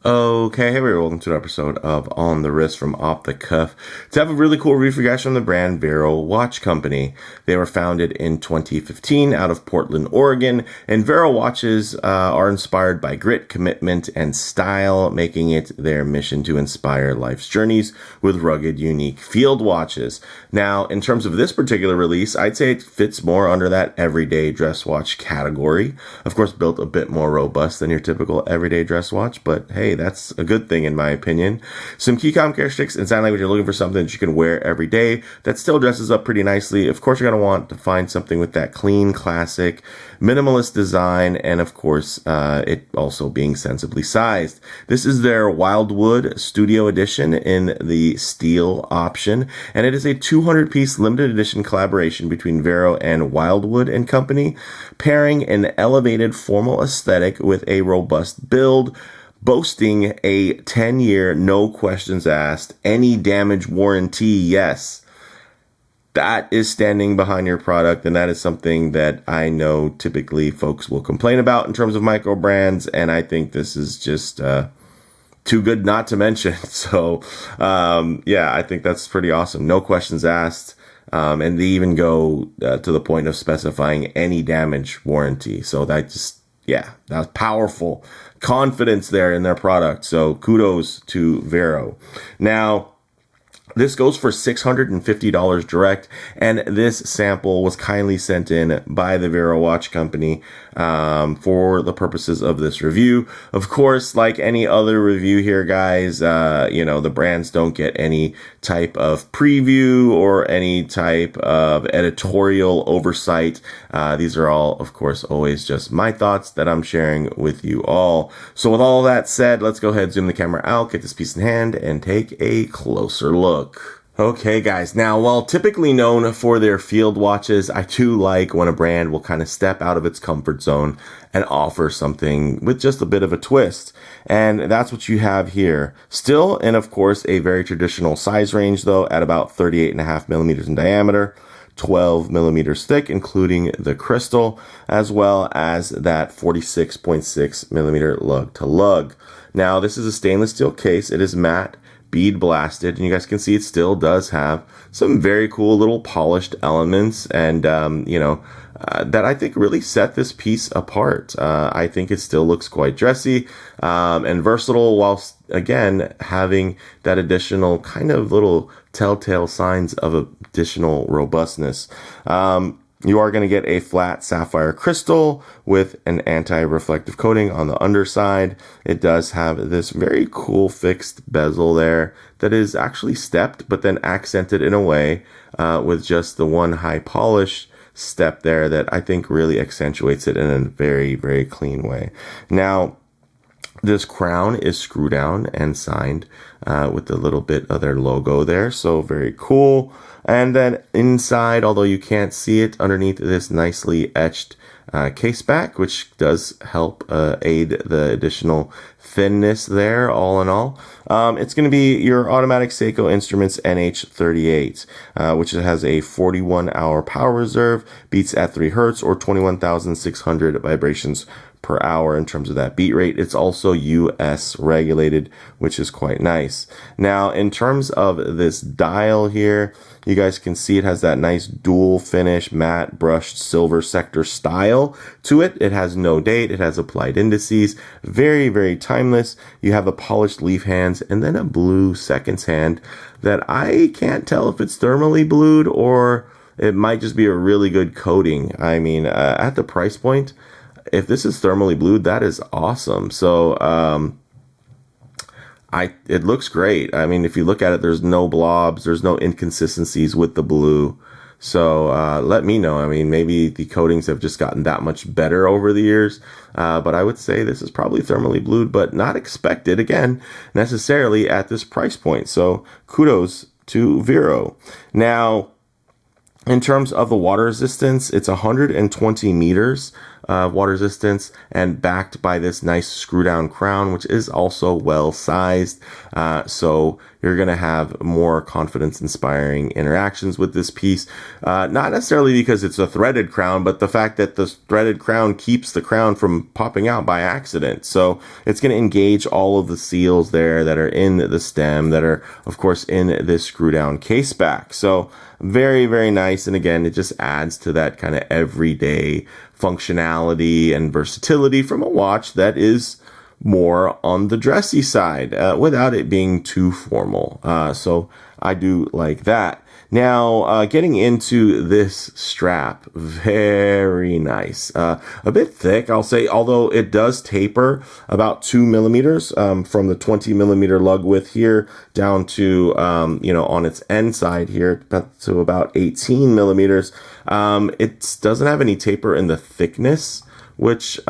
Okay, hey everyone, welcome to an episode of On the Wrist from Off the Cuff. To have a really cool review for you guys from the brand VERO Watch Company. They were founded in 2015 out of Portland, Oregon, and VERO watches are inspired by grit, commitment, and style, making it their mission to inspire life's journeys with rugged, unique field watches. Now, in terms of this particular release, I'd say it fits more under that everyday dress watch category. Of course, built a bit more robust than your typical everyday dress watch, but hey, that's a good thing in my opinion. Some key characteristics, it sounds like when you're looking for something that you can wear every day that still dresses up pretty nicely. Of course, you're going to want to find something with that clean, classic, minimalist design, and of course, it also being sensibly sized. This is their Wildwood Studio Edition in the steel option, and it is a 200-piece limited edition collaboration between VERO and Wildwood and Company, pairing an elevated formal aesthetic with a robust build, boasting a 10-year, no questions asked, any damage warranty. Yes, that is standing behind your product, and that is something that I know typically folks will complain about in terms of micro brands, and I think this is just too good not to mention. So, yeah, I think that's pretty awesome. No questions asked. And they even go to the point of specifying any damage warranty. So that just, yeah, that's powerful confidence there in their product. So kudos to VERO. Now, this goes for $650 direct, and this sample was kindly sent in by the VERO Watch Company for the purposes of this review. Of course, like any other review here, guys, the brands don't get any type of preview or any type of editorial oversight. These are all, of course, always just my thoughts that I'm sharing with you all. So with all that said, let's go ahead, zoom the camera out, get this piece in hand, and take a closer look. Okay, guys. Now, while typically known for their field watches, I too like when a brand will kind of step out of its comfort zone and offer something with just a bit of a twist. And that's what you have here. Still, and of course, a very traditional size range, though, at about 38.5 millimeters in diameter, 12 millimeters thick, including the crystal, as well as that 46.6 millimeter lug to lug. Now, this is a stainless steel case. It is matte, bead blasted, and you guys can see it still does have some very cool little polished elements, and that I think really set this piece apart. I think it still looks quite dressy and versatile, whilst again having that additional kind of little telltale signs of additional robustness. You are going to get a flat sapphire crystal with an anti-reflective coating on the underside. It does have this very cool fixed bezel there that is actually stepped, but then accented in a way with just the one high polish step there that I think really accentuates it in a very, very clean way. Now, this crown is screw down and signed with a little bit of their logo there. So very cool. And then inside, although you can't see it, underneath this nicely etched case back, which does help aid the additional thinness there, all in all. It's going to be your automatic Seiko Instruments NH38, which has a 41-hour power reserve, beats at 3 hertz or 21,600 vibrations per hour in terms of that beat rate. It's also US regulated, which is quite nice. Now, in terms of this dial here, you guys can see it has that nice dual finish matte brushed silver sector style to it. It has no date. It has applied indices. Very, very timeless. You have the polished leaf hands and then a blue seconds hand that I can't tell if it's thermally blued or it might just be a really good coating. I mean, at the price point, if this is thermally blued, that is awesome. So, it looks great. I mean, if you look at it, there's no blobs, there's no inconsistencies with the blue. So, let me know. I mean, maybe the coatings have just gotten that much better over the years. But I would say this is probably thermally blued, but not expected again, necessarily at this price point. So kudos to VERO. Now, in terms of the water resistance, it's 120 meters water resistance, and backed by this nice screw down crown, which is also well sized. So you're going to have more confidence inspiring interactions with this piece. Not necessarily because it's a threaded crown, but the fact that the threaded crown keeps the crown from popping out by accident. So it's going to engage all of the seals there that are in the stem that are, of course, in this screw down case back. So very, very nice. And again, it just adds to that kind of everyday functionality and versatility from a watch that is more on the dressy side without it being too formal. So I do like that. Now, getting into this strap, very nice. A bit thick, I'll say, although it does taper about 2 millimeters from the 20 millimeter lug width here down to, on its end side here to about 18 millimeters. It doesn't have any taper in the thickness, which,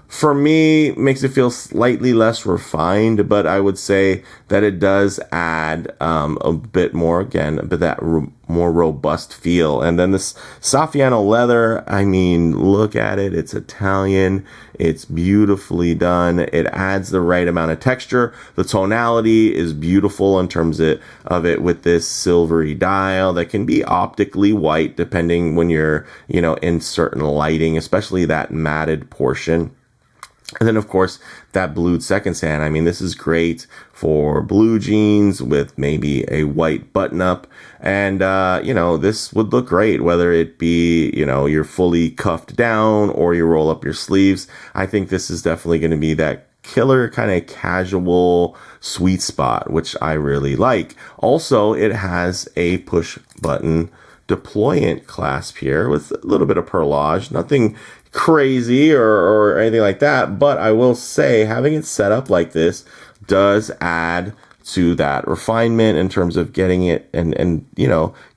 for me, makes it feel slightly less refined, but I would say that it does add a bit more, again, but that more robust feel. And then this Saffiano leather, I mean, look at it. It's Italian. It's beautifully done. It adds the right amount of texture. The tonality is beautiful in terms of it with this silvery dial that can be optically white depending when you're, in certain lighting, especially that matted portion. And then, of course, that blued second sand. I mean, this is great for blue jeans with maybe a white button up. And, this would look great, whether it be, you're fully cuffed down or you roll up your sleeves. I think this is definitely going to be that killer kind of casual sweet spot, which I really like. Also, it has a push button deployant clasp here with a little bit of perlage, nothing crazy or anything like that, but I will say having it set up like this does add to that refinement in terms of getting it and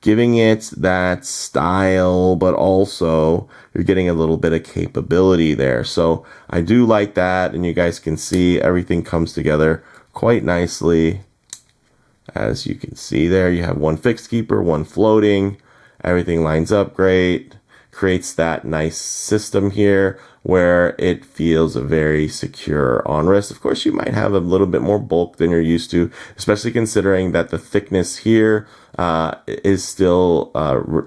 giving it that style, but also you're getting a little bit of capability there. So I do like that, and you guys can see everything comes together quite nicely. As you can see there, you have one fixed keeper, one floating. Everything lines up great. Creates that nice system here where it feels very secure on wrist. Of course, you might have a little bit more bulk than you're used to, especially considering that the thickness here is still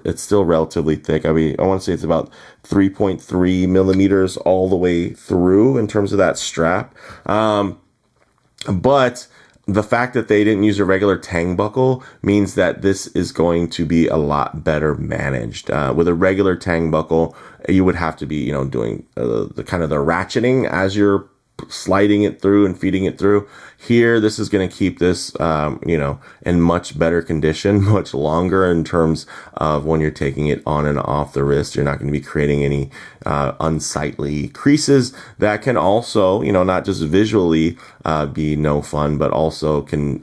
it's still relatively thick. I mean, I want to say it's about 3.3 millimeters all the way through in terms of that strap. But the fact that they didn't use a regular tang buckle means that this is going to be a lot better managed. With a regular tang buckle, you would have to be, doing the kind of the ratcheting as you're sliding it through and feeding it through. Here, this is going to keep this, in much better condition, much longer in terms of when you're taking it on and off the wrist. You're not going to be creating any unsightly creases that can also, not just visually be no fun, but also can,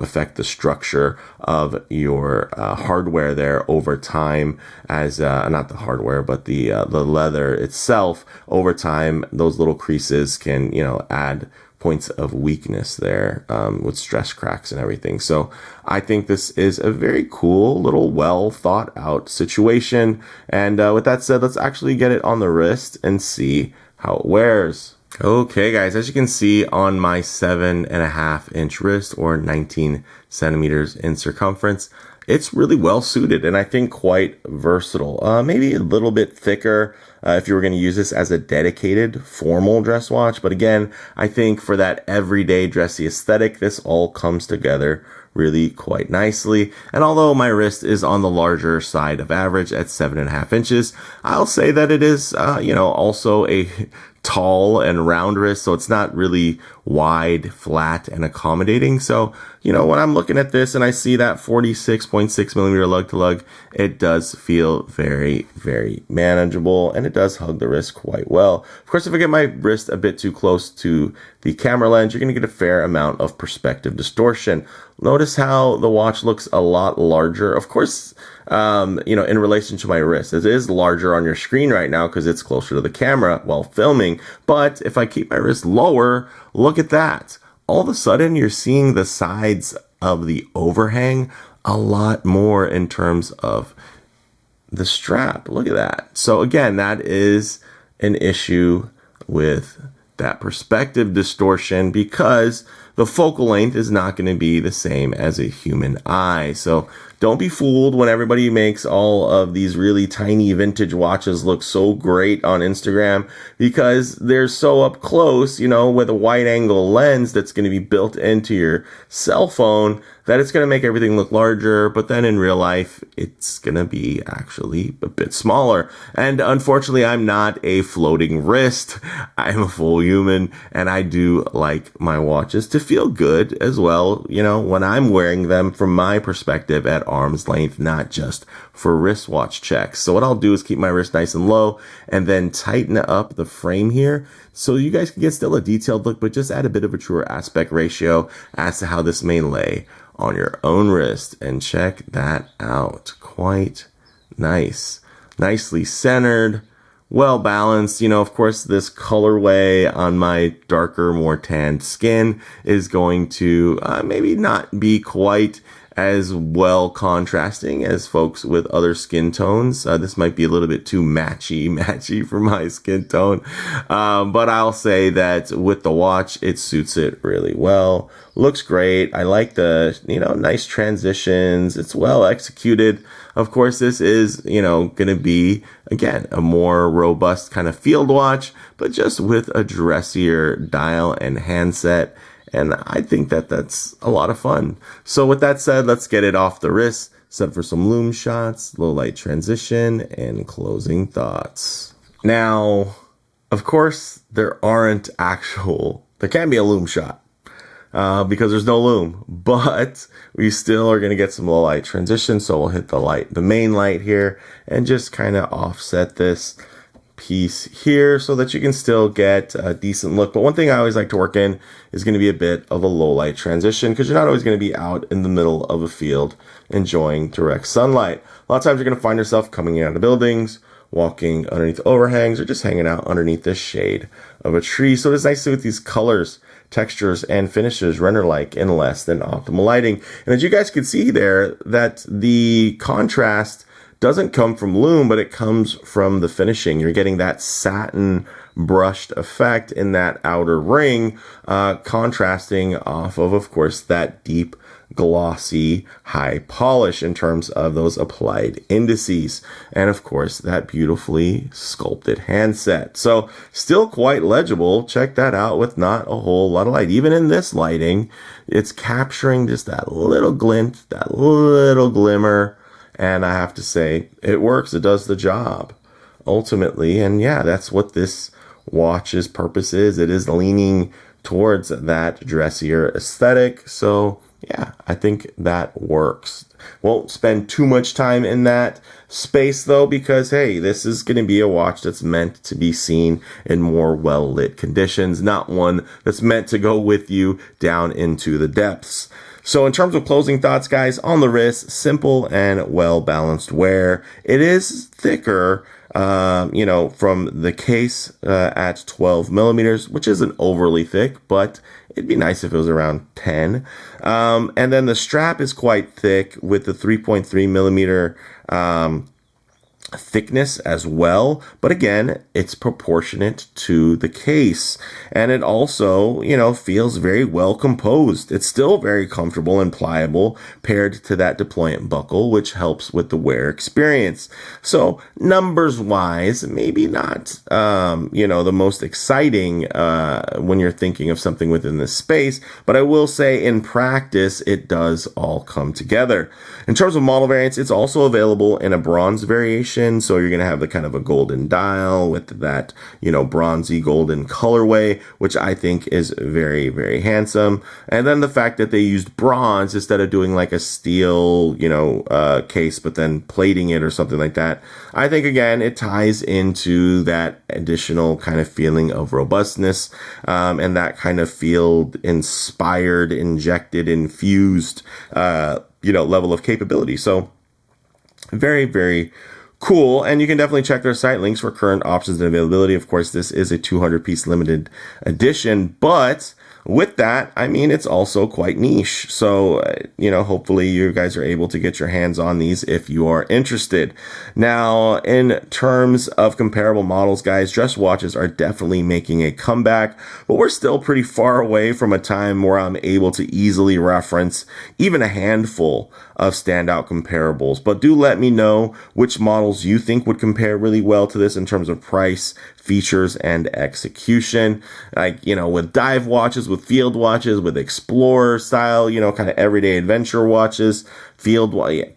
affect the structure of your hardware there over time as, not the hardware, but the leather itself over time. Those little creases can, add points of weakness there with stress cracks and everything. So I think this is a very cool little well thought out situation. And with that said, let's actually get it on the wrist and see how it wears. Okay, guys, as you can see on my 7.5-inch wrist, or 19 centimeters in circumference, it's really well suited and I think quite versatile. Maybe a little bit thicker if you were going to use this as a dedicated formal dress watch. But again, I think for that everyday dressy aesthetic, this all comes together really quite nicely. And although my wrist is on the larger side of average at 7.5 inches, I'll say that it is, also a tall and round wrist, so it's not really wide, flat, and accommodating. So, when I'm looking at this and I see that 46.6 millimeter lug to lug, it does feel very, very manageable, and it does hug the wrist quite well. Of course, if I get my wrist a bit too close to the camera lens, you're going to get a fair amount of perspective distortion. Notice how the watch looks a lot larger. Of course, in relation to my wrist, it is larger on your screen right now because it's closer to the camera while filming. But if I keep my wrist lower, look at that. All of a sudden, you're seeing the sides of the overhang a lot more in terms of the strap. Look at that. So again, that is an issue with that perspective distortion because the focal length is not going to be the same as a human eye. So don't be fooled when everybody makes all of these really tiny vintage watches look so great on Instagram because they're so up close, you know, with a wide angle lens that's going to be built into your cell phone that it's going to make everything look larger, but then in real life, it's going to be actually a bit smaller. And unfortunately, I'm not a floating wrist. I'm a full human, and I do like my watches to feel good as well, you know, when I'm wearing them from my perspective at arm's length, not just for wristwatch checks. So what I'll do is keep my wrist nice and low and then tighten up the frame here so you guys can get still a detailed look, but just add a bit of a truer aspect ratio as to how this may lay on your own wrist. And check that out. Quite nice. Nicely centered, well balanced. You know, of course, this colorway on my darker, more tanned skin is going to maybe not be quite as well contrasting as folks with other skin tones. This might be a little bit too matchy for my skin tone. But I'll say that with the watch, it suits it really well. Looks great. I like the, you know, nice transitions. It's well executed. Of course, this is, you know, going to be, again, a more robust kind of field watch, but just with a dressier dial and handset. And I think that that's a lot of fun. So with that said, let's get it off the wrist, set for some lume shots, low light transition, and closing thoughts. Now, of course, there can't be a lume shot because there's no lume, but we still are going to get some low light transition. So we'll hit the main light here and just kind of offset this piece here so that you can still get a decent look. But one thing I always like to work in is going to be a bit of a low light transition because you're not always going to be out in the middle of a field enjoying direct sunlight. A lot of times you're going to find yourself coming out of buildings, walking underneath overhangs, or just hanging out underneath the shade of a tree. So it's nice to see with these colors, textures, and finishes render like in less than optimal lighting. And as you guys can see there, that the contrast doesn't come from lume, but it comes from the finishing. You're getting that satin brushed effect in that outer ring, contrasting off of course, that deep, glossy, high polish in terms of those applied indices. And of course, that beautifully sculpted handset. So still quite legible. Check that out with not a whole lot of light. Even in this lighting, it's capturing just that little glint, that little glimmer. And I have to say, it works. It does the job ultimately. And yeah, that's what this watch's purpose is. It is leaning towards that dressier aesthetic. So yeah, I think that works. Won't spend too much time in that space though, because hey, this is going to be a watch that's meant to be seen in more well-lit conditions, not one that's meant to go with you down into the depths. So in terms of closing thoughts, guys, on the wrist, simple and well-balanced wear. It is thicker, you know, from the case at 12 millimeters, which isn't overly thick, but it'd be nice if it was around 10. And then the strap is quite thick with the 3.3 millimeter thickness as well, but again, it's proportionate to the case, and it also, you know, feels very well composed. It's still very comfortable and pliable paired to that deployant buckle, which helps with the wear experience. So numbers wise, maybe not you know, the most exciting when you're thinking of something within this space, but I will say in practice it does all come together. In terms of model variants, it's also available in a bronze variation. So you're going to have the kind of a golden dial with that, you know, bronzy golden colorway, which I think is very, very handsome. And then the fact that they used bronze instead of doing like a steel, you know, case, but then plating it or something like that. I think, again, it ties into that additional kind of feeling of robustness, and that kind of field inspired, injected, infused, you know, level of capability. So very, very cool. And you can definitely check their site links for current options and availability. Of course, this is a 200 piece limited edition, but with that, I mean, it's also quite niche. So, hopefully you guys are able to get your hands on these if you are interested. Now, in terms of comparable models, guys, dress watches are definitely making a comeback, but we're still pretty far away from a time where I'm able to easily reference even a handful of standout comparables. But do let me know which models you think would compare really well to this in terms of price, features, and execution. Like, with dive watches, with field watches, with explorer style, kind of everyday adventure watches,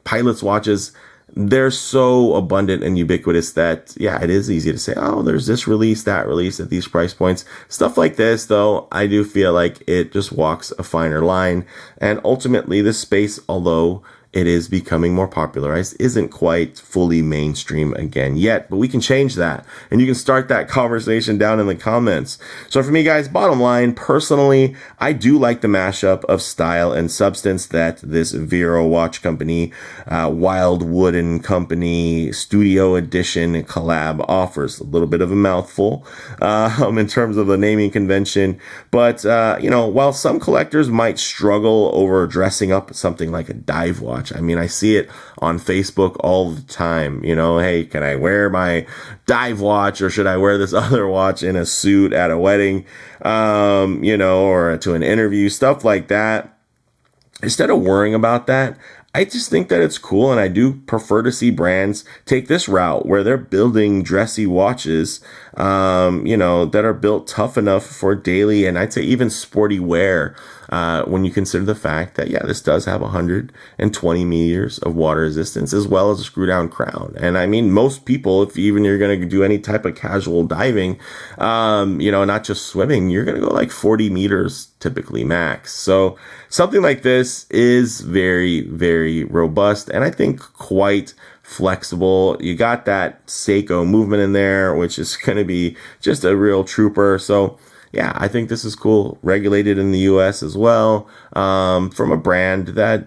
pilots watches. They're so abundant and ubiquitous that, it is easy to say, oh, there's this release, that release at these price points. Stuff like this, though, I do feel like it just walks a finer line. And ultimately, this space, although it is becoming more popularized, isn't quite fully mainstream again yet, but we can change that. And you can start that conversation down in the comments. So for me, guys, bottom line, personally, I do like the mashup of style and substance that this VERO Watch Company, Wildwood Company Studio Edition collab offers. A little bit of a mouthful in terms of the naming convention. But, while some collectors might struggle over dressing up something like a dive watch, I mean, I see it on Facebook all the time. Hey, can I wear my dive watch, or should I wear this other watch in a suit at a wedding, or to an interview, stuff like that. Instead of worrying about that, I just think that it's cool, and I do prefer to see brands take this route where they're building dressy watches, that are built tough enough for daily and I'd say even sporty wear. When you consider the fact that, this does have 120 meters of water resistance as well as a screw down crown. And I mean, most people, if even you're going to do any type of casual diving, not just swimming, you're going to go like 40 meters typically max. So something like this is very, very robust and I think quite flexible. You got that Seiko movement in there, which is going to be just a real trooper. So I think this is cool. Regulated in the US as well, from a brand that,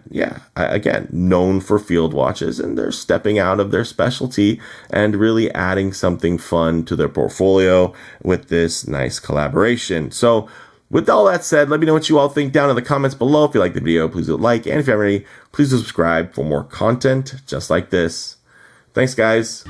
again, known for field watches, and they're stepping out of their specialty and really adding something fun to their portfolio with this nice collaboration. So with all that said, let me know what you all think down in the comments below. If you like the video, please do like, and if you haven't already, please do subscribe for more content just like this. Thanks, guys.